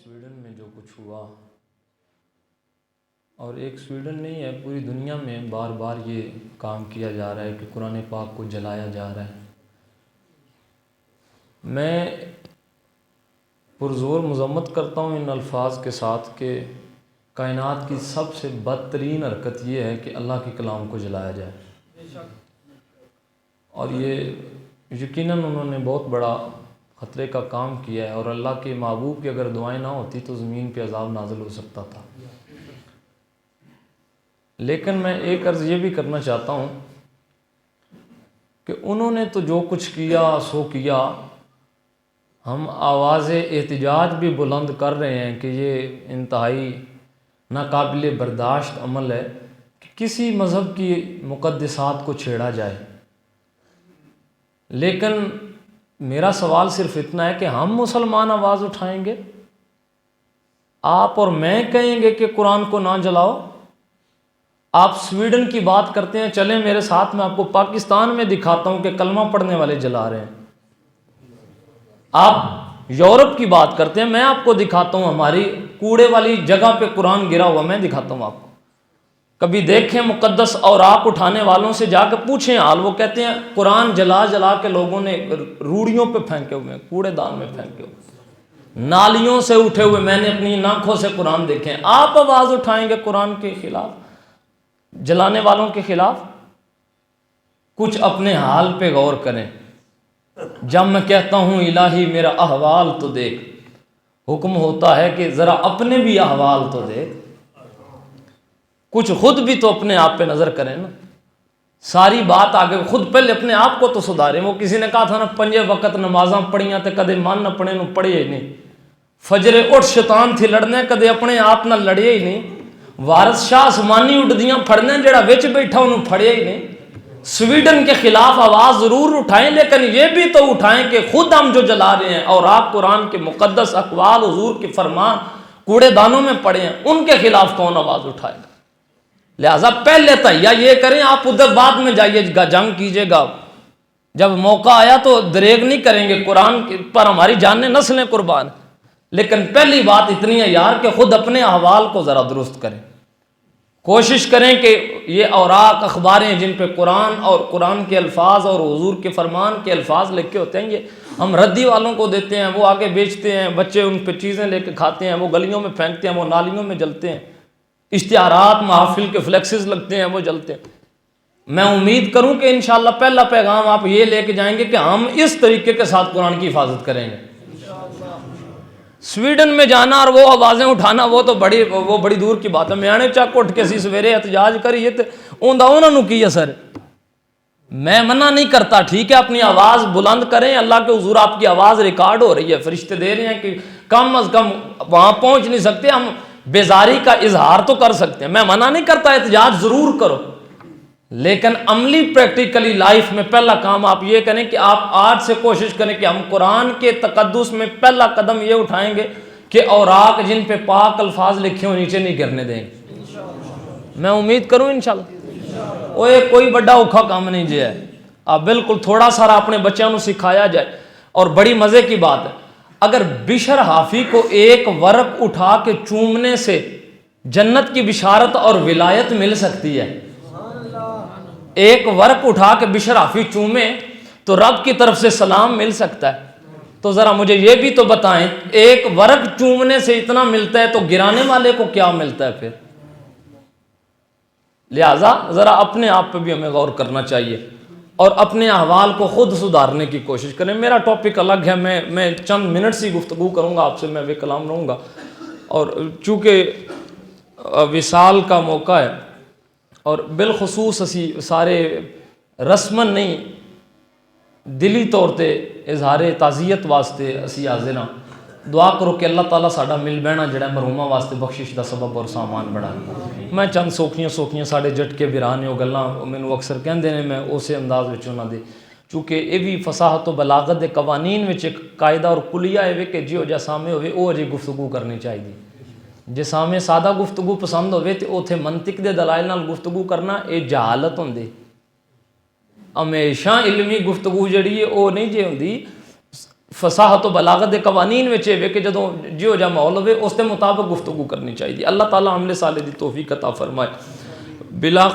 Sweden میں جو کچھ ہوا، اور ایک سویڈن نہیں ہے، پوری دنیا میں بار بار یہ کام کیا جا رہا ہے کہ قرآن پاک کو جلایا جا رہا ہے۔ میں پرزور مذمت کرتا ہوں ان الفاظ کے ساتھ کہ کائنات کی سب سے بدترین حرکت یہ ہے کہ اللہ کے کلام کو جلایا جائے، اور یہ یقیناً انہوں نے بہت بڑا خطرے کا کام کیا ہے، اور اللہ کے محبوب کی اگر دعائیں نہ ہوتی تو زمین پہ عذاب نازل ہو سکتا تھا۔ لیکن میں ایک عرض یہ بھی کرنا چاہتا ہوں کہ انہوں نے تو جو کچھ کیا سو کیا، ہم آواز احتجاج بھی بلند کر رہے ہیں کہ یہ انتہائی ناقابل برداشت عمل ہے کہ کسی مذہب کی مقدسات کو چھیڑا جائے۔ لیکن میرا سوال صرف اتنا ہے کہ ہم مسلمان آواز اٹھائیں گے، آپ اور میں کہیں گے کہ قرآن کو نہ جلاؤ؟ آپ سویڈن کی بات کرتے ہیں، چلیں میرے ساتھ، میں آپ کو پاکستان میں دکھاتا ہوں کہ کلمہ پڑھنے والے جلا رہے ہیں۔ آپ یورپ کی بات کرتے ہیں، میں آپ کو دکھاتا ہوں ہماری کوڑے والی جگہ پہ قرآن گرا ہوا، میں دکھاتا ہوں آپ کو۔ کبھی دیکھیں مقدس اوراق اٹھانے والوں سے جا کے پوچھیں حال، وہ کہتے ہیں قرآن جلا جلا کے لوگوں نے روڑیوں پہ پھینکے ہوئے ہیں، کوڑے دان میں پھینکے ہوئے، نالیوں سے اٹھے ہوئے، میں نے اپنی آنکھوں سے قرآن دیکھے ہیں۔ آپ آواز اٹھائیں گے قرآن کے خلاف، جلانے والوں کے خلاف؟ کچھ اپنے حال پہ غور کریں۔ جب میں کہتا ہوں الہی میرا احوال تو دیکھ، حکم ہوتا ہے کہ ذرا اپنے بھی احوال تو دیکھ، کچھ خود بھی تو اپنے آپ پہ نظر کریں نا۔ ساری بات آگے، خود پہلے اپنے آپ کو تو سدھاریں۔ وہ کسی نے کہا تھا نا، 5 وقت نمازاں پڑھیاں تے کدے من نہ پڑھے نو پڑھے ہی نہیں، فجر اٹھ شیطان تھی لڑنے کدے اپنے آپ نہ لڑے ہی نہیں، وارث شاہ آسمانی اٹھدیاں پھڑنے جڑا وچ بیٹھا انہوں پھڑے ہی نہیں۔ سویڈن کے خلاف آواز ضرور اٹھائیں، لیکن یہ بھی تو اٹھائیں کہ خود ہم جو جلا رہے ہیں اور آپ قرآن کے مقدس اقوال، حضور کے فرمان کوڑے دانوں میں پڑے ہیں، ان کے خلاف کون آواز اٹھائے گا؟ لہٰذا پہلے تہیا یہ کریں، آپ ادھر بعد میں جائیے گا، جنگ کیجیے گا، جب موقع آیا تو دریغ نہیں کریں گے، قرآن پر ہماری جانیں نسلیں قربان۔ لیکن پہلی بات اتنی ہے یار کہ خود اپنے احوال کو ذرا درست کریں، کوشش کریں کہ یہ اوراق اخباریں جن پہ قرآن اور قرآن کے الفاظ اور حضور کے فرمان کے الفاظ لکھے ہوتے ہیں، یہ ہم ردی والوں کو دیتے ہیں، وہ آگے بیچتے ہیں، بچے ان پہ چیزیں لے کے کھاتے ہیں، وہ گلیوں میں پھینکتے ہیں، وہ نالیوں میں جلتے ہیں، اشتہارات محافل کے فلیکسز لگتے ہیں، وہ جلتے ہیں۔ میں امید کروں کہ انشاءاللہ پہلا پیغام آپ یہ لے کے جائیں گے کہ ہم اس طریقے کے ساتھ قرآن کی حفاظت کریں گے۔ سویڈن میں جانا اور وہ آوازیں اٹھانا وہ تو بڑی دور کی بات ہے۔ میانے چک اٹھ کے سی سویرے احتجاج کریے تو انہوں کی اثر، میں منع نہیں کرتا، ٹھیک ہے اپنی آواز بلند کریں، اللہ کے حضور آپ کی آواز ریکارڈ ہو رہی ہے، فرشتے دے رہے ہیں کہ کم از کم وہاں پہنچ نہیں سکتے، ہم بیزاری کا اظہار تو کر سکتے ہیں، میں منع نہیں کرتا احتجاج ضرور کرو، لیکن عملی پریکٹیکلی لائف میں پہلا کام آپ یہ کریں کہ آپ آج سے کوشش کریں کہ ہم قرآن کے تقدس میں پہلا قدم یہ اٹھائیں گے کہ اوراق جن پہ پاک الفاظ لکھے ہو نیچے نہیں گرنے دیں گے۔ میں امید کروں انشاءاللہ وہ ایک کوئی بڑا اوکھا کام نہیں جی ہے، آپ بالکل تھوڑا سارا اپنے بچوں کو سکھایا جائے۔ اور بڑی مزے کی بات ہے، اگر بشر حافی کو ایک ورق اٹھا کے چومنے سے جنت کی بشارت اور ولایت مل سکتی ہے، ایک ورق اٹھا کے بشر حافی چومے تو رب کی طرف سے سلام مل سکتا ہے، تو ذرا مجھے یہ بھی تو بتائیں ایک ورق چومنے سے اتنا ملتا ہے تو گرانے والے کو کیا ملتا ہے پھر؟ لہٰذا ذرا اپنے آپ پہ بھی ہمیں غور کرنا چاہیے اور اپنے احوال کو خود سدھارنے کی کوشش کریں۔ میرا ٹاپک الگ ہے، میں چند منٹ سی گفتگو کروں گا آپ سے، میں بے کلام رہوں گا، اور چونکہ وصال کا موقع ہے اور بالخصوص اسی سارے رسمن نہیں دلی طور تے اظہار تعزیت واسطے اسی حاضر ہاں، دعا کرو کہ اللہ تعالیٰ ساڈا مل بہنا جڑا مرحوما واسطے بخشش دا سبب اور سامان بنا۔ میں چند سوکھیاں ساڈے جٹکے ویران نے وہ گلاں مینوں اکثر کہندے نے، میں اسے انداز وچ انہاں دے، چونکہ یہ بھی فصاحت و بلاغت دے قوانین وچ ایک قاعدہ اور کلیہ ہے کہ جیو جا سامنے ہوئے او جی گفتگو کرنی چاہیے، جے سامنے سادہ گفتگو پسند ہوئے تو اوتھے منطق دے دلائل نال گفتگو کرنا یہ جہالت ہوندی۔ ہمیشہ علمی گفتگو جڑی ہے وہ نہیں جے ہوندی، فصاحت و بلاغت کے قوانین میں چاہیے کہ جدوں جو جا ماحول ہوئے اس کے مطابق گفتگو کرنی چاہیے. اللہ تعالیٰ عمل صالح دی توفیق عطا فرمائے. بلا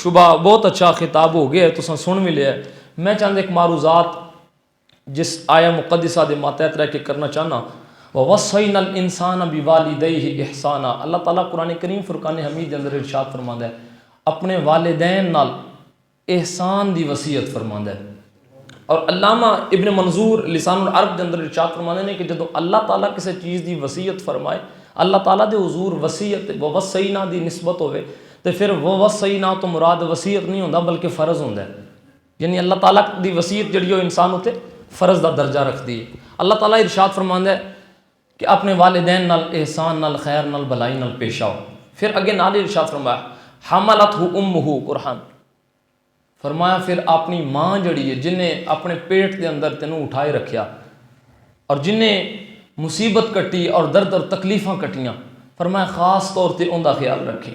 شبہ بہت اچھا خطاب ہو گیا ہے، تو سن بھی لیا ہے. میں چاند ایک معروضات جس آیا مقدسہ دے ماتحت رہ کے کرنا چاہنا. وَوَصَّيْنَا الْإِنسَانَ بِوَالِدَيْهِ احسانا. اللہ تعالیٰ قرآن کریم فرقان حمید کے اندر ارشاد فرماندا ہے اپنے والدین نال احسان دی وصیت فرماندا ہے. اور علامہ ابن منظور لسان العرب کے اندر ارشاد فرمانے نے کہ جدوں اللہ تعالیٰ کسی چیز دی وصیت فرمائے، اللہ تعالیٰ دے حضور وصیت ووصینا دی نسبت ہوئے تو پھر ووصینا تو مراد وصیت نہیں ہوتا بلکہ فرض ہوتا ہے. یعنی اللہ تعالیٰ دی وصیت جڑی ہو انسان ہوتے فرض دا درجہ رکھ دی ہے. اللہ تعالیٰ ارشاد فرماندا ہے کہ اپنے والدین نال احسان نال خیر نال بلائی نال پیش آؤ. پھر اگے نال ارشاد فرمایا حملتہ امہ قرآن فرمایا پھر اپنی ماں جڑی ہے جن نے اپنے پیٹ دے اندر تینوں اٹھائے رکھیا اور جن نے مصیبت کٹی اور درد اور تکلیفاں کٹیاں، فرمایا خاص طور تے ان دا خیال رکھیں.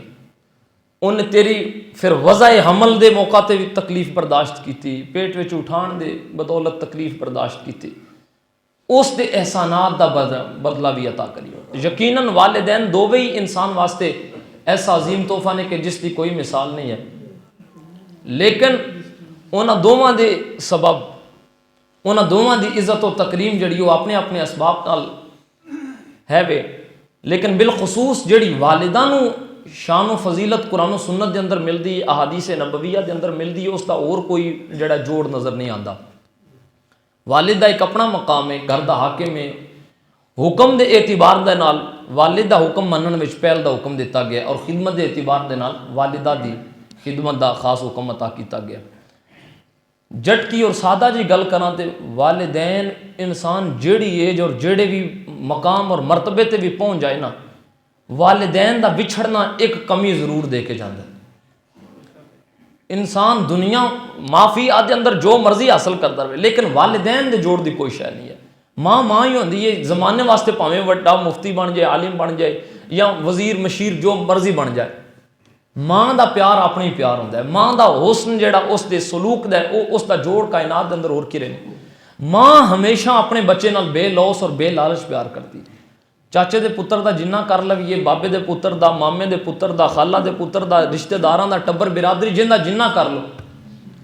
ان تیری پھر وضع حمل دے موقع تے بھی تکلیف برداشت کیتی، پیٹ وچ اٹھان دے بدولت تکلیف برداشت کیتی، اس دے احسانات دا بدلہ بھی عطا کریو. یقیناً والدین دو ہی انسان واسطے ایسا عظیم تحفہ نے کہ جس دی کوئی مثال نہیں ہے، لیکن انہاں دوواں دے سبب انہاں دوواں دی عزت و تکریم جڑی وہ اپنے اپنے اسباب نال ہے وے، لیکن بالخصوص جڑی والدہ نو شان و فضیلت قرآن و سنت دے اندر ملدی، احادیث نبویہ دے اندر ملدی، اس دا اور کوئی جڑا جوڑ نظر نہیں آندا. والدہ ایک اپنا مقام ہے، گھر دا حاکم ہے. حکم دے اعتبار دے نال والد دا حکم منن وچ پہل دا حکم دیتا گیا اور خدمت دے اعتبار دے نال والدہ دی خدمت دا خاص حکم عطا کیتا گیا. جٹکی اور سادہ جی گل کراں تے والدین انسان جیڑی ایج اور جیڑے بھی مقام اور مرتبے تے بھی پہنچ جائے نا، والدین دا بچھڑنا ایک کمی ضرور دے کے جاندہ ہے. انسان دنیا معافی آدھے اندر جو مرضی حاصل کرتا رہے لیکن والدین دے جوڑ دی کوئی شے نہیں ہے. ماں ہی ہوندی ہے، زمانے واسطے پاویں وڈا مفتی بن جائے، عالم بن جائے یا وزیر مشیر جو مرضی بن جائے، ماں دا پیار اپنا ہی پیار ہوتا ہے. ماں دا حسن جڑا اس دے سلوک دا ہے اس دا جوڑ کائنات دے اندر اور کی رہنے. ماں ہمیشہ اپنے بچے نال بے لوس اور بے لالچ پیار کرتی. چاچے دے پتر دا جنہ کر لویے، بابے دے پتر دا، مامے دے پتر دا، خالہ دے پتر دا، رشتہ داراں دا، ٹبر برادری جن دا جنہ کر لو،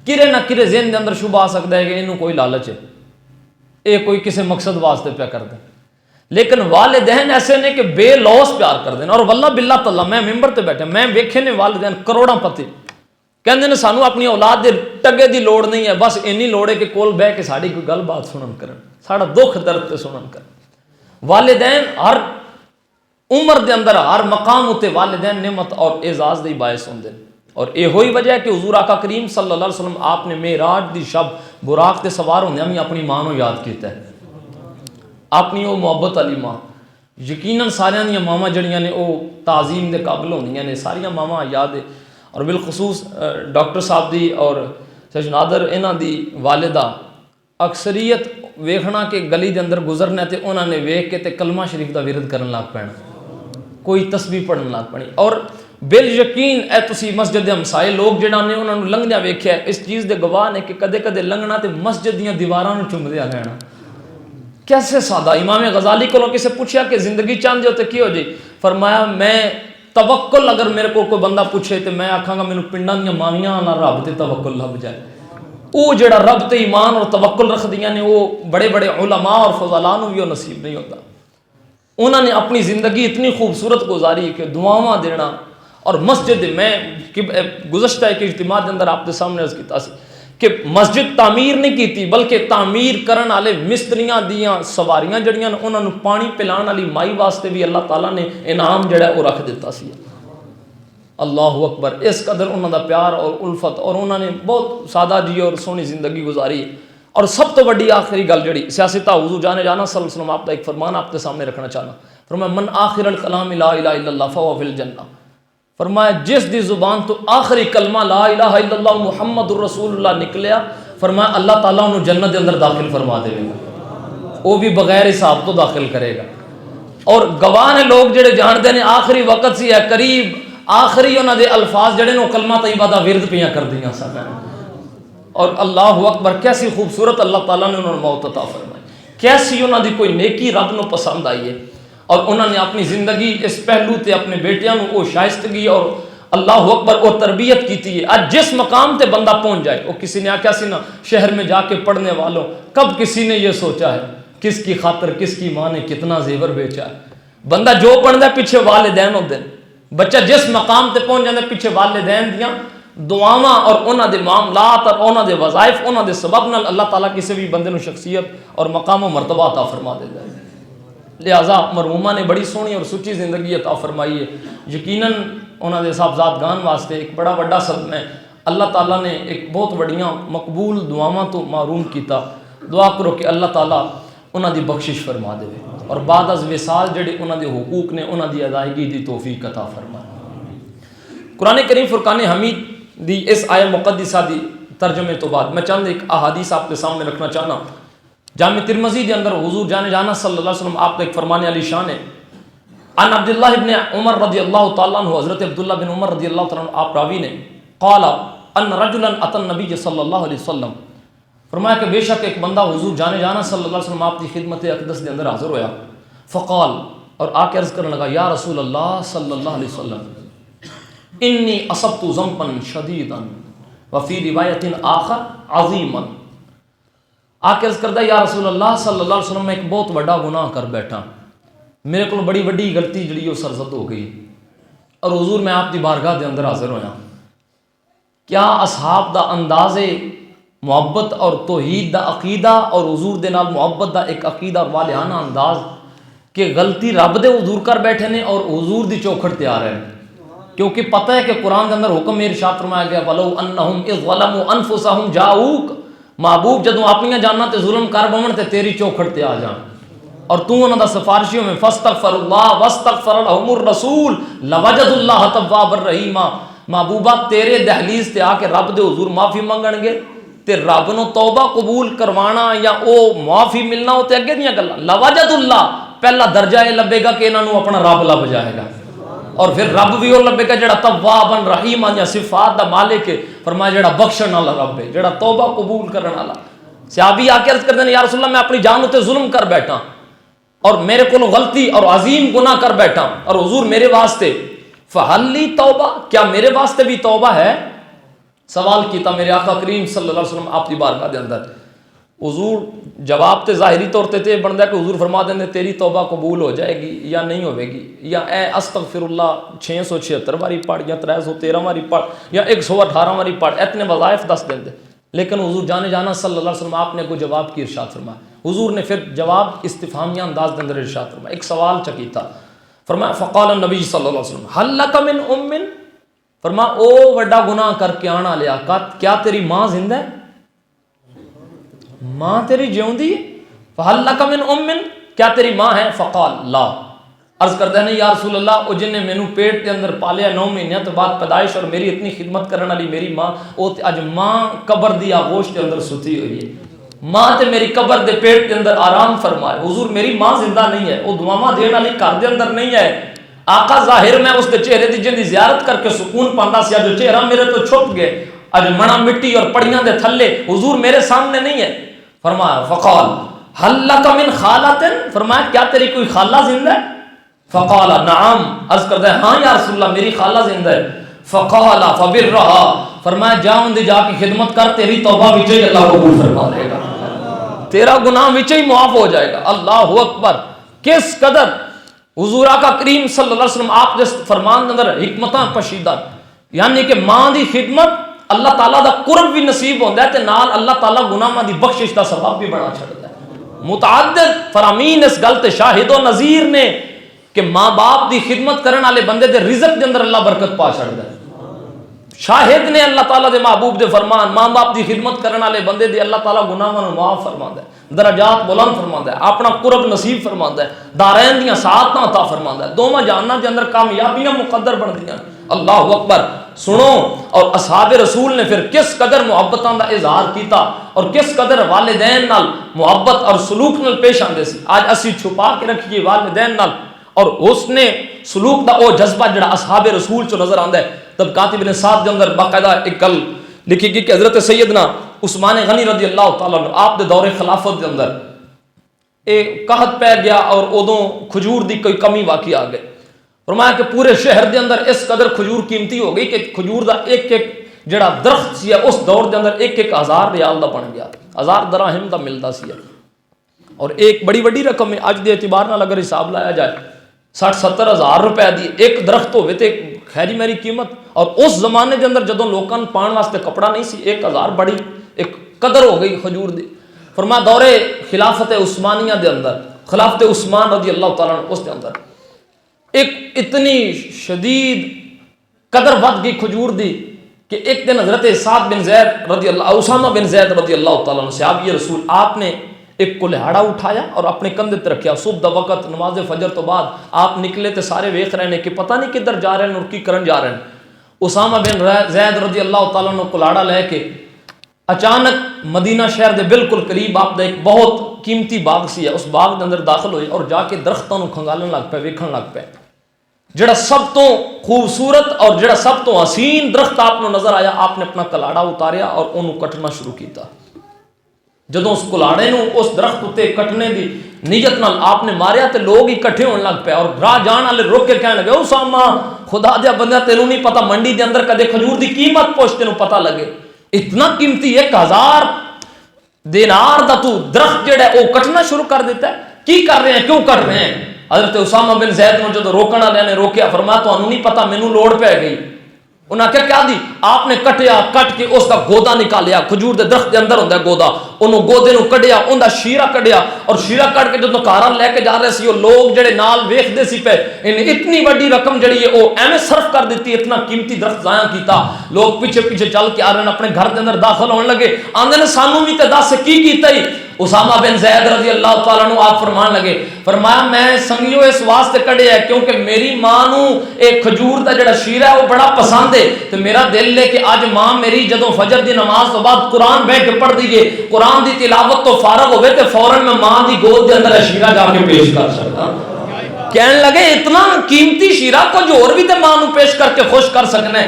کرے نہ کرے ذہن دے اندر شبہ آ سکتا ہے کہ انہوں کوئی لالچ ہے، یہ کوئی کسی مقصد واسطے پیا کر دیں. لیکن والدین ایسے نے کہ بے لوس پیار کر دیں. اور واللہ باللہ تعالیٰ میں ممبر تے بیٹھے میں ویکھے نے والدین کروڑاں پتے کہندے نے سانو اپنی اولاد دے ٹگے دی لوڑ نہیں ہے، بس اینی لوڑ ہے کہ کول بہ کے ساڈی کوئی گل بات سنن کرن، ساڈا دکھ درد تے سنن کرن. والدین ہر عمر دے اندر ہر مقام اتے والدین نعمت اور اعزاز دے باعث ہوندے. اور یہ ہوئی وجہ ہے کہ حضور آقا کریم صلی اللہ علیہ وسلم آپ نے معراج دی شب براق تے سوار ہوندے ہمیں اپنی ماں نو یاد کیتا ہے، اپنی وہ محبت علی ماں. یقیناً ساریاں دیاں ماواں جڑیاں نے وہ تعظیم دے قابل ہوندیاں نے، ساریاں ماواں یاد ہے. اور بالخصوص ڈاکٹر صاحب دی اور سچ نادر انہاں دی والدہ اکثریت ویکھنا کہ گلی دے اندر گزرنا تے انہاں نے ویکھ کے تے کلمہ شریف دا ورد کرن لگ پینا، کوئی تسبیح پڑھن لگ پانی. اور بال یقین اے تسی مسجد دے ہمسائے لوگ جڑا نے انہاں نوں لنگدیاں ویکھیا اس چیز دے گواہ نے کہ کدے کدے لنگنا تے مسجد دیاں دیواراں نوں چومدیا رہنا. کیسے سادہ. امام غزالی کو کسے پوچھا کہ زندگی چاہندے ہو تے کی ہو جی؟ فرمایا میں توکل اگر میرے کو کوئی بندہ پوچھے تے میں آکھاں گا مینوں پنڈاں دیاں ماویاں نال رب تے توکل لب جائے. وہ جڑا رب تے ایمان اور توکل رکھ دیاں نے وہ بڑے بڑے علماء اور فضلاء نوں بھی وہ نصیب نہیں ہوتا. انہوں نے اپنی زندگی اتنی خوبصورت گزاری کہ دعاواں دینا. اور مسجد میں گزشتہ ایک اجتماع دے اندر آپ کے سامنے عرض کیتا سی کہ مسجد تعمیر نہیں کیتی بلکہ تعمیر کرن والے مستریاں دیاں سواریاں جڑیاں انہاں نوں پانی پلان والی مائی واسطے بھی اللہ تعالیٰ نے انعام جڑا وہ رکھ دیتا سی. اللہ اکبر. اس قدر انہوں دا پیار اور الفت اور انہوں نے بہت سادہ جی اور سونی زندگی گزاری. اور سب تو بڑی آخری گل جڑی سیاستہ حضور جانے جانا صلی اللہ علیہ وسلم آپ کا ایک فرمان آپ کے سامنے رکھنا چاہنا. فرمایا من آخر الکلام لا الہ الا اللہ فہو فی الجنہ. فرمایا جس دی زبان تو آخری کلمہ لا الہ الا اللہ محمد الرسول اللہ نکلیا، فرمایا اللہ تعالیٰ انہوں جنت کے اندر داخل فرما دے گا، وہ بھی بغیر حساب تو داخل کرے گا. اور گواہ نے لوگ جڑے جانتے ہیں آخری وقت سی ہے قریب آخری انہوں دے الفاظ جڑے نو کلمہ طیبہ دا ورد پیاں کر دیاں سب. اور اللہ اکبر کیسی خوبصورت اللہ تعالیٰ نے انہوں نے موت عطا فرمائی. کیسی انہوں دی کوئی نیکی رب نو پسند آئی ہے، اور انہوں نے اپنی زندگی اس پہلو تے اپنے بیٹیاں نو وہ شائستگی اور اللہ اکبر وہ تربیت کیتی ہے۔ آج جس مقام تے بندہ پہنچ جائے، وہ کسی نے آکھیا سی نا شہر میں جا کے پڑھنے والوں، کب کسی نے یہ سوچا ہے کس کی خاطر کس کی ماں نے کتنا زیور بیچا ہے؟ بندہ جو پڑھتا ہے پیچھے والدین ہوتے ہیں، بچہ جس مقام تے پہنچ جاتا ہے پیچھے والدین دیاں دعاواں اور انہاں دے معاملات اور انہاں دے وظائف انہاں دے سبب نال اللہ تعالیٰ کسی بھی بندے نو شخصیت اور مقام و مرتبہ عطا فرما دیتا ہے۔ لہٰذا مرحومہ نے بڑی سونی اور سچی زندگی عطا فرمائی ہے۔ یقیناً انہاں دے صاحبزادگان واسطے ایک بڑا بڑا صدمہ ہے، اللہ تعالیٰ نے ایک بہت بڑیاں مقبول دعاواں تو محروم کیتا۔ دعا کرو کہ اللہ تعالیٰ انہاں دی بخشش فرما دے اور بعد از وصال جڑے انہاں دے حقوق نے انہاں دی ادائیگی دی توفیق عطا فرمائے۔ قرآن کریم فرقان حمید دی اس آیہ مقدسہ دی ترجمے تو بعد میں چند ایک احادیث آپ کے سامنے رکھنا چاہنا۔ جامع ترمذی دے اندر حضور جانا صلی اللہ علیہ وسلم آپ کا ایک فرمان علی شان ہے، ان عبداللہ ابن عمر رضی اللہ تعالیٰ عنہ، حضرت عبداللہ بن عمر رضی اللہ تعالیٰ عنہ آپ راوی نے، قال ان رجلا اتى النبی صلی اللہ علیہ وسلم، فرمایا کہ بے شک ایک بندہ حضور جانا صلی اللہ علیہ وسلم آپ کی خدمت اقدس دے اندر حاضر ہویا، فقال اور آ کے عرض کرنے لگا یا رسول اللہ صلی اللہ علیہ وسلم انی اصبت ذنبا شدیدا وفی روایت آخر عظیما، آ کے عرض کرتا یا رسول اللہ صلی اللہ علیہ وسلم میں ایک بہت بڑا گناہ کر بیٹھا، میرے کو بڑی وڈی غلطی جڑی وہ سرزد ہو گئی، اور حضور میں آپ دی بارگاہ دے اندر حاضر ہویا۔ کیا اصحاب دا انداز محبت اور توحید دا عقیدہ اور حضور دے نال محبت دا ایک عقیدہ اور والہانہ انداز کہ غلطی رب دے حضور کر بیٹھے نے اور حضور دی چوکھٹ تیار ہے، کیونکہ پتہ ہے کہ قرآن کے اندر حکم میں ارشاد فرمایا گیا وَلَوْ أَنَّهُمْ إِذْ ظَلَمُوا أَنفُسَهُمْ جَاءُوكَ، محبوب جدوں اپنی جاناں تے ظلم کر بون تے تیری چوکھٹ تے آ جان اور تو انہاں دا سفارشیوں میں فاستغفر اللہ واستغفر لهم الرسول لوجدوا اللہ توابا رحیما، محبوبہ تیرے دہلیز تے آ کے رب دے حضور معافی منگن گے تے رب نو توبہ قبول کروانا یا او معافی ملنا او تے اگے دیاں گلاں، لوجدوا اللہ پہلا درجہ یہ لبے گا کہ انہاں نو اپنا رب لب جائے گا، اور پھر رب بھی وہ لبے گا جڑا توابا رحیما یا صفات دا مالک ہے، فرمایا جڑا بخشن والا رب ہے، جڑا توبہ قبول کرن والا۔ صحابی آ کے عرض کردے یا رسول اللہ میں اپنی جان تے ظلم کر بیٹھا اور میرے کو غلطی اور عظیم گناہ کر بیٹھا، اور حضور میرے واسطے فحلی توبہ، کیا میرے واسطے بھی توبہ ہے؟ سوال کیتا میرے آقا کریم صلی اللہ علیہ وسلم آپ کی بارگاہ دے اندر۔ حضور جواب تے ظاہری طور تے بنتا ہے کہ حضور فرما دیں تیری توبہ قبول ہو جائے گی یا نہیں ہوئے گی، یا اے استغفر اللہ 676 باری پڑھ یا 313 باری پڑھ یا 118 باری پڑھ، اتنے وظائف دس دیں دے، لیکن حضور جانا صلی اللہ علیہ وسلم آپ نے کوئی جواب کی ارشاد فرمایا۔ حضور نے پھر جواب استفہامیہ انداز دے اندر ارشاد فرمایا، ایک سوال چکیتا، فرمایا فقال النبی صلی اللہ علیہ وسلم هل لك من ام، فرمایا او وڈا گناہ کر کے آنا لیا کیا تیری ماں زندہ ہے؟ ماں تیری جیوندی ہے؟ فهل لك من ام، کیا تیری ماں ہے؟ فقال لا، عرض کرتے ہیں یا رسول اللہ او جن نے مینوں پیٹ کے اندر پالیا 9 مہینے تو بعد پیدائش اور میری اتنی خدمت کرنے والی میری ماں، او اج ماں قبر دی آغوش کے اندر ستی ہوئی ہے، ماں تے میری قبر دے پیٹ کے اندر آرام فرمائے۔ حضور میری ماں زندہ نہیں ہے، وہ دعاواں دین والی گھر دے اندر نہیں ہے، آقا ظاہر میں اس دے چہرے دی جن دی زیارت کر کے سکون پاندا سی، جو چہرہ میرے تو چھپ گئے اج منا مٹی اور پڑیاں دے تھلے، حضور میرے سامنے نہیں ہے۔ فرمایا فقال هل لك من خالۃ، فرمایا کیا تیری کوئی خالہ زندہ ہے؟ فقال نعم، عرض کرتا ہے ہاں یا رسول اللہ میری خالہ زندہ ہے۔ فقال فبرها، فرمایا جا ان دی جا کی خدمت کر، تیری توبہ وچ ہی اللہ قبول فرما لے گا، تیرا گناہ وچ ہی معاف ہو جائے گا۔ اللہ اکبر، کس قدر حضور آقا کریم صلی اللہ علیہ وسلم آپ جس فرمان اندر حکمتاں پشیدہ، یعنی کہ ماں دی خدمت اللہ تعالیٰ دا قرب بھی نصیب ہوتا ہے تے نال اللہ تعالیٰ گناہاں دی بخشش دا سبب بھی بنا چھڑتا ہے۔ متعدد فرامین اس گل تے شاہد و نظیر نے کہ ماں باپ دی خدمت کرنے والے بندے دے رزق دے اندر اللہ برکت پا چھڑتا ہے، شاہد نے اللہ تعالیٰ دے محبوب دے فرمان، ماں باپ دی خدمت کرنے والے بندے دے اللہ تعالیٰ گناہاں نوں معاف فرماندا ہے، درجات بلند فرماندا ہے، اپنا قرب نصیب فرماندا ہے، دارین دیاں سعادتاں عطا فرماندا ہے، دوواں جہاناں دے اندر کامیابیاں مقدر بندیاں۔ اللہ اکبر، سنو اور اصحاب رسول نے پھر کس قدر محبتاں دا اظہار کیتا اور کس قدر والدین نال محبت اور سلوک نال پیش آندے سی۔ آج اسی چھپا کے رکھیے والدین نال اور اس نے سلوک دا او جذبہ جڑا اصحاب رسول چو نظر آندا ہے۔ تب کاتب ابن سعد دے اندر باقاعدہ ایک گل لکھی گئی کہ حضرت سیدنا عثمان غنی رضی اللہ تعالیٰ عنہ آپ دے دور خلافت دے اندر قحط پی گیا اور ادوں کھجور دی کوئی کمی واقعی آ گئی. فرمایا کہ پورے شہر دے اندر اس قدر کھجور قیمتی ہو گئی کہ کھجور دا ایک ایک جڑا درخت سی اس دور دے اندر ایک ایک 1000 ریال دا بن گیا, 1000 دراہم دا ملتا سی. اور ایک بڑی وڈی رقم ہے اج دے اعتبار نال اگر حساب لایا جائے 60-70 ہزار روپے دی ایک درخت ہوئے تے خیری میری قیمت. اور اس زمانے دے اندر جدوں لوکاں نوں پان واسطے کپڑا نہیں سی 1000 بڑی ایک قدر ہو گئی کھجور دی. فرمایا دور خلافت عثمانیہ دے اندر, خلافت عثمان رضی اللہ تعالیٰ عنہ اس دے اندر ایک اتنی شدید قدر ود گئی کھجور دی کہ ایک دن حضرت سعد بن زید رضی اللہ, اسامہ بن زید رضی اللہ تعالیٰ عنہ صحابی رسول, آپ نے ایک کلہاڑا اٹھایا اور اپنے کندھے تے رکھیا. صبح دا وقت نماز فجر تو بعد آپ نکلے تے سارے ویکھ رہے ہیں کہ پتہ نہیں کدھر جا رہے ہیں اور کی کرن جا رہے ہیں. اسامہ بن زید رضی اللہ تعالیٰ عنہ کلہاڑا لے کے اچانک مدینہ شہر دے بالکل قریب آپ دا ایک بہت قیمتی باغ سی ہے, اس باغ دے اندر داخل ہوئے اور جا کے درختوں نوں کھنگالن لگ پے, ویکھن لگ پے. جڑا سب تو خوبصورت اور جڑا سب تو حسین درخت آپ کو نظر آیا, آپ نے اپنا کلاڑا اتاریا اور انہوں کٹنا شروع کیتا. جدوں اس کلاڑے نوں اس درخت اتے کٹنے دی نیت نال آپ نے ماریا تے لوگ اکٹھے ہونے لگ پے اور راہ جان والے روک کے کہنے لگے, اسامہ خدا دیا بندہ تینوں نہیں پتا منڈی دے اندر کدے کھجور دی قیمت پوچھ تینوں پتا لگے, اتنا قیمتی 1000 دینار دا تو درخت جڑا ہے وہ کٹنا شروع کر دیتا ہے, کی کر رہے ہیں, کیوں کٹ رہے ہیں. حضرت اسامہ بن زید نے جدوں روکن والے نے روکیا, فرمایا تانوں نہیں پتا مینوں لوڑ پے گئی. انہاں کیا دی, آپ نے کٹیا, کٹ کے اس کا گودا نکالیا, کھجور دے درخت دے اندر ہوندا ہے گودا, انہوں گودے نوں کڈیا, اوندا شیرہ کڈیا اور شیرہ کٹ کے جدوں گھر لے کے جا رہے سی وہ لوگ جڑے نال ویکھدے سی پے انہیں اتنی وڈی رقم جڑی ہے وہ ایویں صرف کر دیتی, اتنا قیمتی درخت ضائع کیتا. لوگ پیچھے پیچھے چل کے آ رہے ہیں, اپنے گھر دے اندر داخل ہونے لگے, آندے نے سانوں بھی تے دس کی کیتا ہی. اسامہ بن زید رضی اللہ تعالیٰ عنہ آپ فرمان لگے, فرمایا میں سنگیو اس واسطے کڑے ہے کیونکہ میری ماں نو ایک کھجور دا جڑا شیرہ ہے وہ بڑا پسند ہے, تو میرا دل لے کہ آج ماں میری جدوں فجر دی نماز تو بعد قرآن بیٹھ کے پڑھ دیئے, قرآن دی تلاوت تو فارغ ہوئے تے فوراً میں ماں دی گود دے اندر شیرہ جا کے پیش کر سکتا. کہنے لگے اتنا قیمتی شیرہ کو جو اور بھی تے ماں نو پیش کر کے خوش کر سکنے,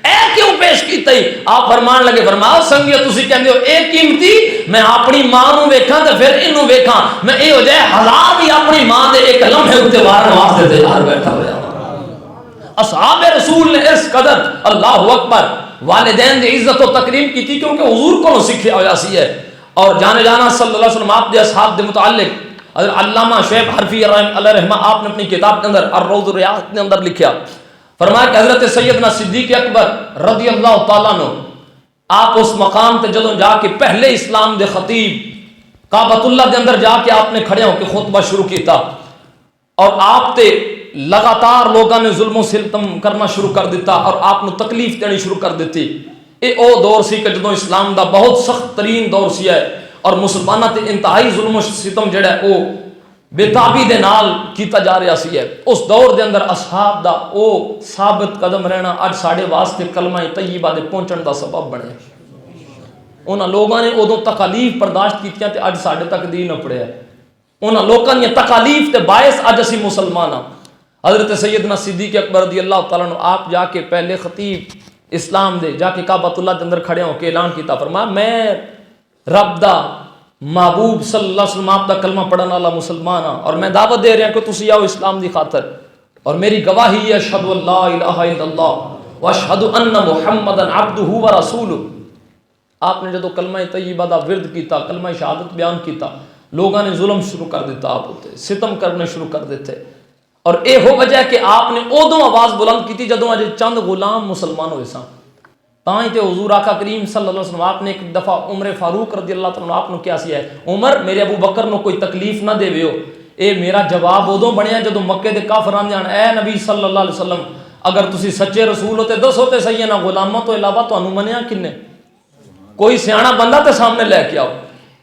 اے کیوں پیش کیتا ہی. آپ فرمان لگے, فرمایا سنگیو تسی کہندے ہو اے قیمتی, میں اپنی ماں نو ویکھاں تے پھر اینو ویکھاں, میں اے ہو جائے 1000 بھی اپنی ماں دے ایک لمحے اتے وارن واسطے تیار بیٹھا ہوا. اصحاب رسول نے اس قدر اللہ اکبر والدین دی عزت و تکریم کی تھی کیونکہ حضور کو سیکھیا ہوا سی ہے. اور جانے جانا صلی اللہ علیہ وسلم آپ دے اصحاب دے متعلق علامہ شعیب حرفی علیہ رحمہ آپ نے اپنی کتاب کے اندر الروض الریاض کے اندر لکھیا, فرمایا کہ حضرت سیدنا صدیق اکبر رضی اللہ تعالیٰ عنہ آپ اس مقام تے جدوں جا کے پہلے اسلام دے خطیب کعبۃ اللہ دے اندر جا کے آپ نے کھڑے ہو کے خطبہ شروع کیتا اور آپ تے لگاتار لوگاں نے ظلم و ستم کرنا شروع کر دیتا اور آپ نے تکلیف دینی شروع کر دیتی. اے او دور سی کہ جدوں اسلام دا بہت سخت ترین دور سی ہے اور مسلماناں تے انتہائی ظلم و ستم جڑا ہے او بے تابی دے نال کیتا جا رہا سی ہے. اس دور دے اندر اصحاب دا او ثابت قدم رہنا اج ساڈے واسطے کلمہ طیبہ دے پہنچن دا سبب بنے. انہاں لوگاں نے ادوں تکالیف برداشت کیتیاں تے اج ساڈے تک دین اپڑیا ہے. انہاں لوکاں دی تکالیف تے باعث اج اسی مسلمان ہاں. حضرت سیدنا صدیق اکبر رضی اللہ تعالیٰ عنہ آپ جا کے پہلے خطیب اسلام دے جا کے کعبۃ اللہ دے اندر کھڑے ہو کے اعلان کیتا, فرمایا میں رب دا محبوب صلی اللہ علیہ وسلم آپ دا کلمہ پڑھن والا مسلمان ہاں اور میں دعوت دے رہا کہ تسی آؤ اسلام دی خاطر, اور میری گواہی ہے اشہد ان لا الہ الا اللہ واشہد ان محمدا عبدہ ورسولہ. آپ نے جدو کلمہ طیبہ دا ورد کیتا, کلمہ شہادت بیان کیتا, لوگاں نے ظلم شروع کر دیتا, آپ ہوتے ستم کرنے شروع کر دیتے. اور اے ہو وجہ کہ آپ نے ادوں آواز بلند کی تھی جدوں اج چند غلام مسلمان ہوئے سن. تاں ہی تے حضور آقا کریم صلی اللہ علیہ وسلم آپ نے ایک دفعہ عمر فاروق رضی اللہ تعالیٰ آپ نے کیا سی ہے, عمر میرے ابو بکر نو کوئی تکلیف نہ دے ویو. اے میرا جواب ادوں بنیا جدوں مکے دے کافر آندے ہن, اے نبی صلی اللہ علیہ وسلم اگر تسی سچے رسول ہوتے دسو تے صحیح ہے نا غلاماں تو علاوہ تانوں منیا کنے؟ کوئی سیاںا بندہ تے سامنے لے کے آؤ,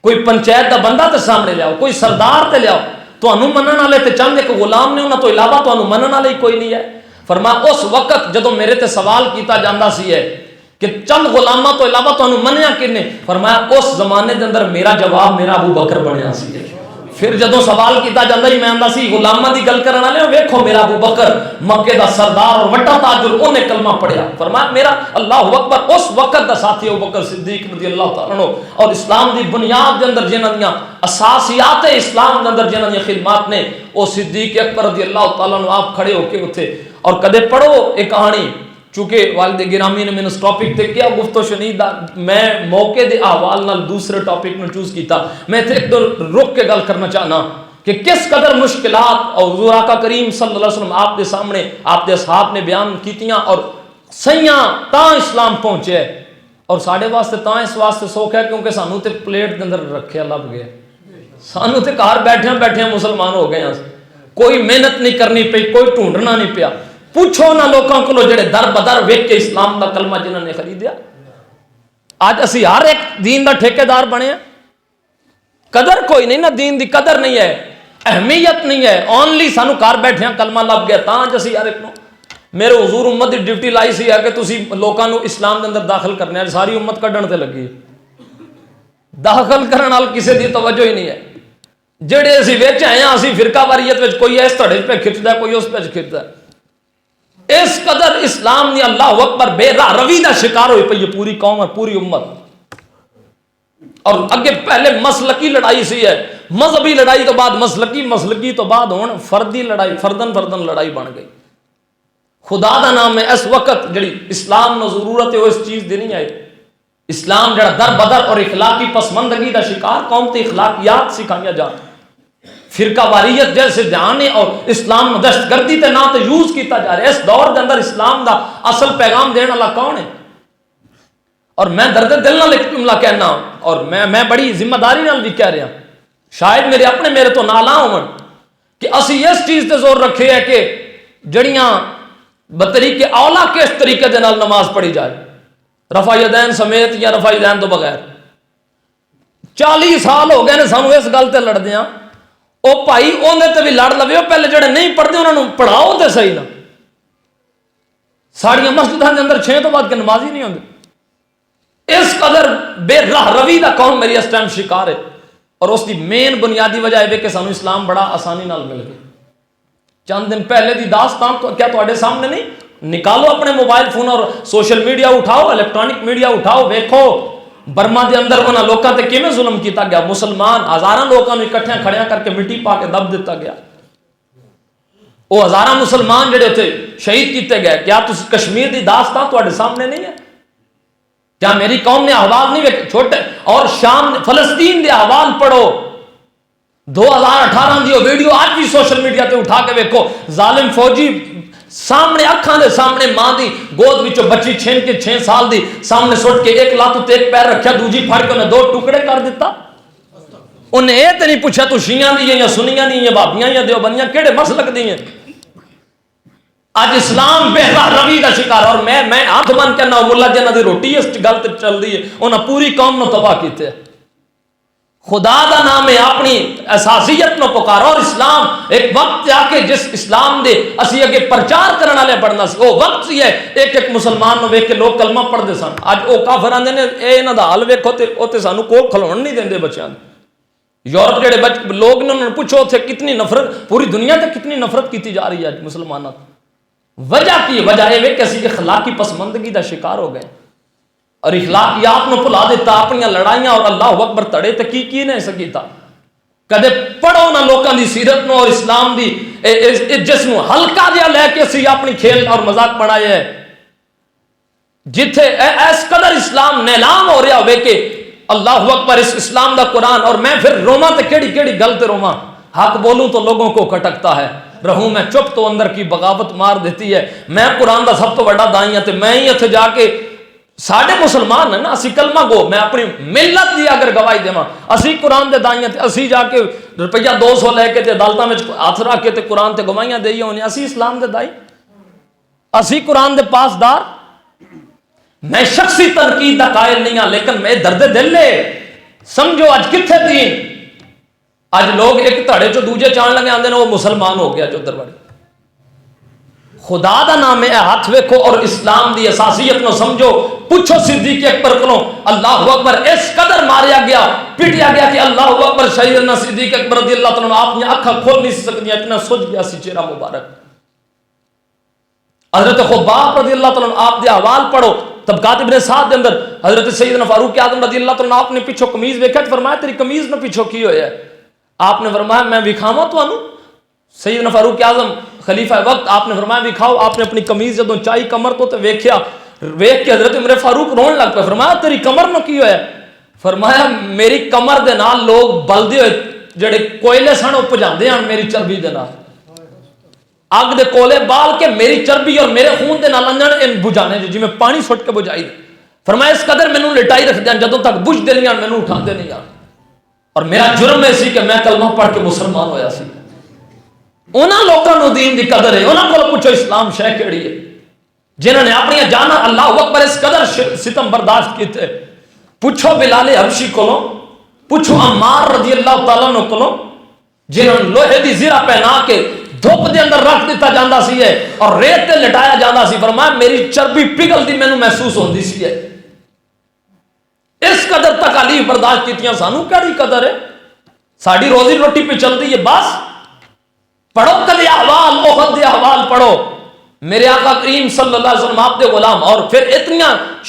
کوئی پنچایت دا بندہ تے سامنے لے آؤ, کوئی سردار تے لے آؤ. تانوں منن والے تے چند ایک غلام نے, انہاں تو علاوہ تانوں منن والے کوئی نہیں ہے. فرمایا اس وقت جدوں میرے تے سوال کیتا جاندا سی ہے کہ چند غلاماں تو علاوہ تانوں منیا کنے, فرمایا اس زمانے دے اندر میرا جواب میرا ابو بکر بنیا سی ہے. پھر جدوں سوال کیتا جاندہ ہی میں آندہ سی غلامہ دی گل کرنا لے ویکھو میرا ابو بکر مکے دا سردار اور وڈا تاجر انہیں کلمہ پڑھیا فرمایا میرا اللہ اکبر اس وقت دا ساتھی ابو بکر صدیق رضی اللہ تعالیٰ عنہ اور اسلام دی بنیاد دے اندر جنہاں دیاں اساسیات اسلام دے اندر جنہاں دیاں خدمات نے او صدیق اکبر رضی اللہ تعالیٰ عنہ آپ کھڑے ہو کے اتھے اور کدے پڑھو ایک کہانی چونکہ والد گرامی نے میں اس ٹاپک تے کیا گفت و شنید میں موقع دے احوال نال دوسرے ٹاپک میں چوز کیتا میں تے ایک دو رک کے گل کرنا چاہنا کہ کس قدر مشکلات اور حضور آقا کریم صلی اللہ علیہ وسلم آپ دے سامنے آپ دے اصحاب نے بیان کیتیاں اور سیاں تاں اسلام پہنچے اور ساڑھے واسطے تاں اس واسطے سوکھ ہے کیونکہ سانو تے پلیٹ دے اندر رکھے لب گئے سانو تے کار بیٹھے مسلمان ہو گئے ہیں کوئی محنت نہیں کرنی پئی کوئی ڈھونڈنا نہیں پیا پوچھو نہ لوگوں کو جڑے در بدر ویکھ کے اسلام دا کلمہ جنہوں نے خریدیا آج اسی ہر ایک دین دا ٹھیکیدار بنے ہیں قدر کوئی نہیں نہ دین دی قدر نہیں ہے اہمیت نہیں ہے اونلی سانو کار بیٹھے ہیں کلمہ لب گیا تاں جسی ہر ایک نو میرے حضور امت دی ڈیوٹی لائی سی ہے کہ تسی لوگوں کو اسلام دے اندر داخل کرنے ہیں ساری امت کڈن تے لگی داخل کرن نال کسے دی توجہ ہی نہیں ہے جڑے اسی وچ آئے ہیں اسی فرقہ واریت وچ کوئی اس تھڑے پہ کھچدا ہے کوئی اس پہ کھچدا ہے اس قدر اسلام نے اللہ اکبر بے راہ روی دا شکار ہوئی پئی پوری قوم اور پوری امت اور اگے پہلے مسلکی لڑائی سی ہے مذہبی لڑائی تو بعد مسلکی تو بعد ہون فردی لڑائی فردن لڑائی بن گئی خدا دا نام ہے اس وقت جڑی اسلام نو ضرورت ہے وہ اس چیز دی نہیں آئی اسلام جڑا در بدر اور اخلاقی پسماندگی دا شکار قوم تے اخلاقیات سکھائیاں جا فرقہ واریت جیسے جانے اور اسلام دہشت گردی تے نہ تے یوز کیتا جا رہا ہے اس دور دے اندر اسلام دا اصل پیغام دینے والا کون ہے اور میں درد دل نال ایک جملہ کہنا اور میں بڑی ذمہ داری نال بھی کہہ رہا شاید میرے تو نالا ہون کہ اسی اس چیز تے زور رکھے ہے کہ جڑیاں بطریقے اولا کس طریقے دے نال نماز پڑھی جائے رفع یدین سمیت یا رفع یدین تو بغیر 40 سال ہو گئے نے سانو اس گل تے لڑ دیاں او بھائی اوندے تے بھی لڑ لوے پہلے جڑے نہیں پڑھتے انہاں نوں پڑھاؤ تے صحیح نہ ساڑیاں مسجداں دے اندر 6 تو بعد کے نماز ہی نہیں ہوندی اس قدر بے راہ روی دا قوم میری اس ٹائم شکار ہے اور اس دی مین بنیادی وجہ ہے کہ سانو اسلام بڑا آسانی نال مل گیا چند دن پہلے دی داستان تو کیا تواڈے سامنے نہیں نکالو اپنے موبائل فون اور سوشل میڈیا اٹھاؤ الیکٹرانک میڈیا اٹھاؤ ویکھو برما دے اندر انہاں لوکاں تے کیویں ظلم کیتا گیا مسلمان ہزاراں لوکاں نوں اکٹھے کھڑیاں کر کے مٹی پا کے دب دیتا گیا وہ ہزاراں مسلمان جڑے تھے شہید کیتے گئے کیا تسی کشمیر دی داستان تواڈے سامنے نہیں ہے کیا میری قوم نے احوال نہیں ویکھے چھوٹے اور شام فلسطین دے احوال پڑھو 2018 دی ویڈیو آج بھی سوشل میڈیا تے اٹھا کے ویکھو ظالم فوجی سامنے اکھاں دے سامنے ماں دی گود وچوں بچی چھین کے 6 سال دی سامنے سٹ کے ایک لات تے ایک پیر رکھیا دوجی پھڑ کے انہیں 2 ٹکڑے کر دیتا انہیں یہ تے نہیں پوچھا تو شیعہ دی یا سنیاں دی یا بھابیاں یا دیوبندیاں کیڑے مسلک دی ہیں آج اسلام بے راہ روی دا شکار اور میں ہاتھ بن کے نہ ملا جنہ دی روٹی اس گل تے چل دی ہے انہاں پوری قوم نو تباہ کیتے خدا دا نام ہے اپنی اساسیت نو پکارا اور اسلام ایک وقت آ کے جس اسلام دے اسی اگے پرچار کرنے والے پڑھنا سی وہ وقت سی ہے ایک مسلمان نو ویکھ کے لوگ کلمہ پڑھدے سن اج او کافر آندے نے اے انہاں دا حال ویکھو تے او تے سانو کول کھلون نہیں دیندے بچیاں یورپ جڑے لوگ نے انہوں نے پوچھو تے کتنی نفرت پوری دنیا تے کتنی نفرت کیتی جا رہی ہے مسلمانوں وجہ کی وجہ یہ کہ اسی اخلاقی پسماندگی دا شکار ہو گئے اور اخلاقیات نو بھلا دیتا اپنی لڑائیاں اور اللہ اکبر تڑے تے کی نہیں سکیتا کدے پڑھو نہ لوکاں دی سیرت نو اور اسلام دی جس نو ہلکا جہا لے کے اسی اپنی کھیل اور مذاق بنایا ہے جتھے اس قدر اسلام نیلام ہو رہا ہوئے کہ اللہ اکبر اس اسلام دا قرآن اور میں پھر روما تے کیڑی گل تے روما حق بولوں تو لوگوں کو کھٹکتا ہے رہوں میں چپ تو اندر کی بغاوت مار دیتی ہے میں قرآن دا سب تو بڑا دائی ہوں تے میں ہی اتھے جا کے ساڑھے مسلمان ہیں نا اسی کلمہ گو میں اپنی ملت دی اگر گواہی دے ماں اسی قرآن دے دائی ہیں اسی جا کے روپیہ 200 لے کے تے عدالتہ میں ہاتھ رکھ کے تے قرآن تے گواہیاں دے ہونی اسی اسلام دے دائی اسی قرآن دے پاسدار میں شخصی تنقید دا قائل نہیں ہوں لیکن میں درد دل لے سمجھو اج کتھے دین اج لوگ ایک تھڑے چو دوجے چان لگے آندے نا وہ مسلمان ہو گیا جو درباری خدا دا نام ہے ہاتھ ویکھو اور اسلام دی اساسیت نو سمجھو. پوچھو صدیق اکبر کو اللہ اکبر اس قدر ماریا گیا پٹیا گیا کہ اللہ اکبر سیدنا صدیق اکبر رضی اللہ تعالیٰ عنہ آپ نے آنکھاں کھول نہیں سکتی اتنا سج گیا سی چہرہ مبارک. حضرت خباب رضی اللہ تعالیٰ عنہ آپ دے احوال پڑھو طبقات ابن سعد دے اندر حضرت سیدنا فاروق اعظم رضی اللہ تعالیٰ عنہ آپ نے پیچھو قمیض ویکھا تو فرمایا تیری قمیض نہ پیچھو کی ہویا ہے. آپ نے فرمایا میں وکھاواں تانوں. سیدنا فاروق اعظم خلیفہ وقت آپ نے فرمایا وکھاؤ. آپ نے اپنی قمیض جدوں چائی کمر تو ویکھیا ویکھ کے حضرت عمر فاروق رون لگ پے. فرمایا تیری کمر نو کی ہویا ہے؟ فرمایا میری کمر دے نال لوگ بلدے ہوئے جڑے کوئلے سن او پجاندے ہن میری چربی دے نال اگ دے کولے بال کے میری چربی اور میرے خون دے نال انجن ان بجانے جی میں پانی سٹ کے بجائی. فرمایا اس قدر مینوں لٹائی رکھ دیاں جدوں تک بجھ دے نہیں مینوں اٹھاندے نہیں آ. اور میرا جرم ہے سی کہ میں کلمہ پڑھ کے مسلمان ہویا سی. انہاں لوکاں نوں دین دی قدر ہے. انہاں کول پوچھو اسلام شے کیڑی ہے جنہاں نے اپنی جانا اللہ اکبر اس قدر ستم برداشت کیتے. پوچھو بلال حبشی کولوں پوچھو عمار رضی اللہ تعالیٰ عنہ کولوں جنہاں لوہے دی زرہ پہنا کے دھوپ دے اندر رکھ دیتا جاندا سی ہے اور ریت تے لٹایا جاندا سی. فرمایا میری چربی پگھلدی مینوں محسوس ہوندی سی ہے. اس قدر تکالیف برداشت کیتیاں سانوں کیڑی قدر ہے؟ ساڈی روزی روٹی پہ چلتی ہے بس. پڑھو کدے احوال احد دے احوال پڑھو. میرے آقا کریم صلی اللہ علیہ وسلم آپ دے غلام اور پھر اتنی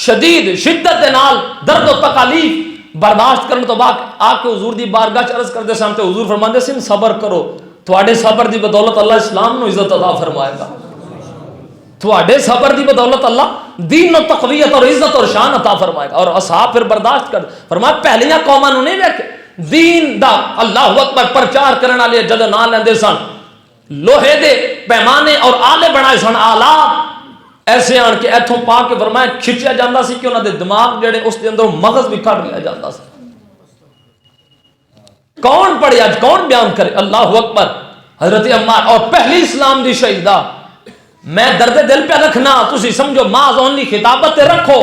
شدید شدت دے نال درد و تکالیف برداشت کرنے تو بعد آ کے حضور دی بارگاہ چ عرض کردے سن تے حضور فرماندے سن صبر کرو تواڈے صبر دی بدولت اللہ اسلام نو عزت عطا فرمائے گا. تواڈے صبر دی بدولت اللہ دین و تقویت اور عزت اور شان عطا فرمائے گا. اور اصحاب پھر برداشت کر فرمایا پہلیاں قوماں نو نہیں ویکھ دین دا اللہ اکبر پرچار کرن والے جد نہ لیندے سن لوہے دے پیمانے اور آلے بنائے سن آلات ایسے آن کے ایتھوں پا کے فرمایا کھچیا جاندہ سی کہ انہاں دے دماغ جڑے اس دے اندر مغز بھی کھڑ لیا جاندہ سی. کون پڑھے آج کون بیان کرے؟ اللہ اکبر. حضرت عمار اور پہلی اسلام دی شہیدہ میں درد دل پہ رکھنا تسی سمجھو ماز اونلی خطابت رکھو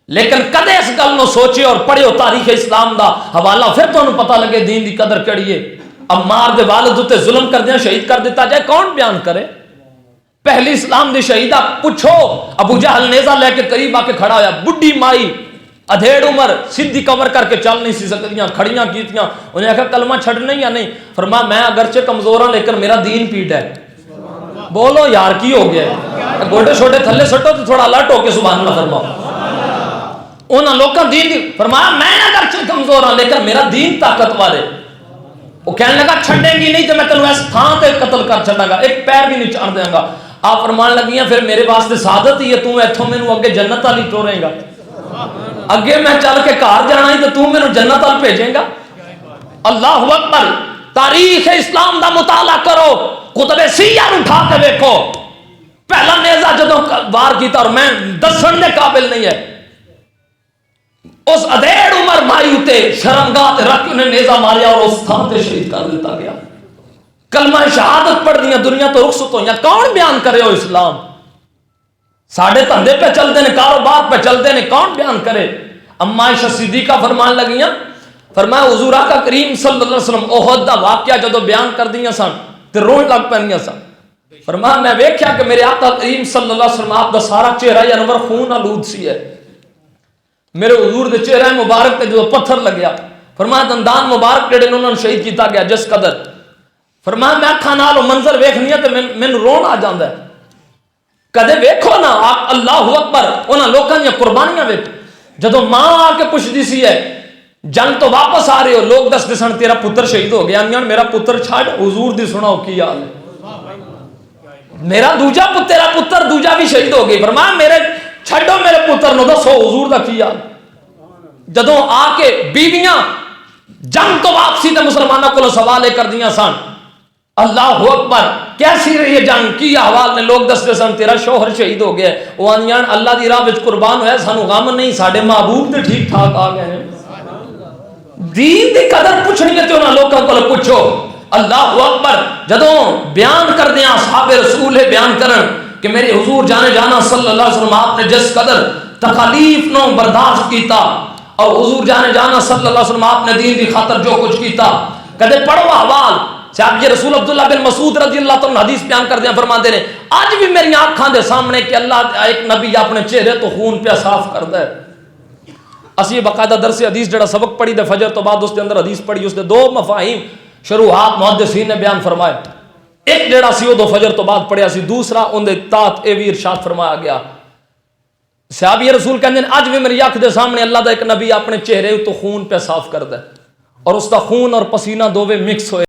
لیکن کدے اس گل نو سوچے اور پڑھے ہو تاریخ اسلام دا حوالہ پھر تو انہوں پتہ لگے دین دی قدر کڑی ہے. عمار دے والد تے ظلم کر دیا شہید کر دیتا جائے کون بیان کرے؟ پہلی اسلام دی شہیدہ پوچھو. ابو جہل نیزہ لے کے قریب آ کے کھڑا ہویا بڈھی مائی ادھیڑ عمر سیدھی کمر کر کے چل نہیں سی سکتیاں کھڑیاں کیتیاں. انہیں کہا کلمہ چھڑنا یا نہیں؟ فرمایا میں اگرچہ کمزور ہوں لیکن میرا دین پیٹ ہے. بولو یار کی ہو گیا ہے؟ گوڑے چھوٹے تھلے سٹو تو تھوڑا الرٹ ہو کے سبحان اللہ فرماؤ. انہاں لوگاں دین دی فرمایا میں اگرچہ کمزور ہوں لیکن میرا دین طاقتور ہے. وہ کہنے لگا چھڑیں گی نہیں تو میں تینوں اس تھان تے قتل کر چھڑاں گا ایک پیر بھی نہیں چڑھ دیاں گا. آپ فرمان لگیاں پھر میرے واسطے سعادت ہی ہے تو ایتھوں مینوں اگے جنت والی ٹوریں گا اگے میں چل کے گھر جانا ہی تو تو مینوں جنت وال بھیجیں گا. اللہ اکبر. تاریخ اسلام دا مطالعہ کرو کتب سیار اٹھا کے دیکھو پہلا نیزہ جدوں وار کیتا اور میں دسن دے قابل نہیں ہے اس ادھیڑ عمر مائی تے شرمگاہ تے رکھ انہیں نیزہ ماریا اور اس تھان تے شہید کر دیتا گیا. کلمہ شہادت پڑھ دیا دنیا تو رخصت ہوئی. کون بیان کرے ہو اسلام؟ ساڑھے دھندے پہ چلتے ہیں کاروبار پہ چلتے ہیں کون بیان کرے؟ اما عائشہ صدیقہ فرمان لگیاں فرمایا حضور آقا کریم صلی اللہ علیہ وسلم احد دا واقعہ جدو بیان کر دیا سن تے رون لگ پینیاں سن. فرمایا میں ویکھیا کہ میرے آقا کریم صلی اللہ علیہ وسلم آپ دا سارا چہرہ انور خون آلود سی ہے. میرے حضور دے چہرہ مبارک تے جو پتھر لگیا فرمایا دندان مبارک جڑے انہوں نے شہید کیتا گیا جس قدر. فرمایا میں اکھاں نال او منظر ویکھنی تے مینوں رون آ جاندا ہے. کدے ویکھو نا آپ اللہ اکبر انہاں لوکاں دی قربانیاں ویکھ جدوں ماں آ کے پوچھدی سی ہے جنگ تو واپس آ رہے ہو لوگ دسدے سن تیرا پتر شہید ہو گیا انہاں میرا پتر چھڈ حضور دی سناؤ کی حال ہے میرا دوجا تیرا پتر دوجا بھی شہید ہو گئی. فرمایا میرے چھڈو میرے پتر نو دسو حضور دا کی حال. جدوں آ کے بیویاں جنگ تو واپسی تے مسلماناں کولوں سوال کر دیاں سن اللہ اکبر کیسی رہی ہے جنگ کی احوال نے لوگ دستے سن تیرا شوہر شہید ہو گیا وہ آنیاں اللہ دی راہ وچ قربان ہویا سانو غم نہیں ساڈے محبوب تے ٹھیک ٹھاک آ گئے ہیں. دین دی قدر پوچھنی ہے تے انہاں لوکاں کول پوچھو. اللہ اکبر. جدوں بیان کر دیاں اصحاب رسول ہے بیان کرن کہ میرے حضور جانے جانا صلی اللہ علیہ وسلم آپ نے جس قدر تکالیف نو برداشت کیتا اور حضور جانے جانا صلی اللہ علیہ وسلم آپ نے دین دی خاطر جو کچھ کیتا کدے پڑھو احوال صاحب یہ رسول عبداللہ بن مسعود رضی اللہ تعالیٰ حدیث بیان کر دیا، فرماتے ہیں آج بھی میری آنکھاں دے سامنے کہ اللہ ایک نبی اپنے چہرے تو خون پہ صاف کر دے. اسی باقاعدہ درس حدیث جڑا سبق پڑھی دے فجر تو بعد اس کے اندر حدیث پڑھی، اس نے دو مفاہیم شروحات محدثین نے بیان فرمائے. ایک جڑا سی وہ دو فجر تو بعد پڑھیا سی، دوسرا ان دے تحت اے وی ارشاد فرمایا گیا صحابی رسول کہندے اج بھی میری اکھ دے سامنے اللہ دا ایک نبی اپنے چہرے تو خون پہ صاف کر دے، اور اس دا خون اور پسینہ دوویں مکس ہوئے.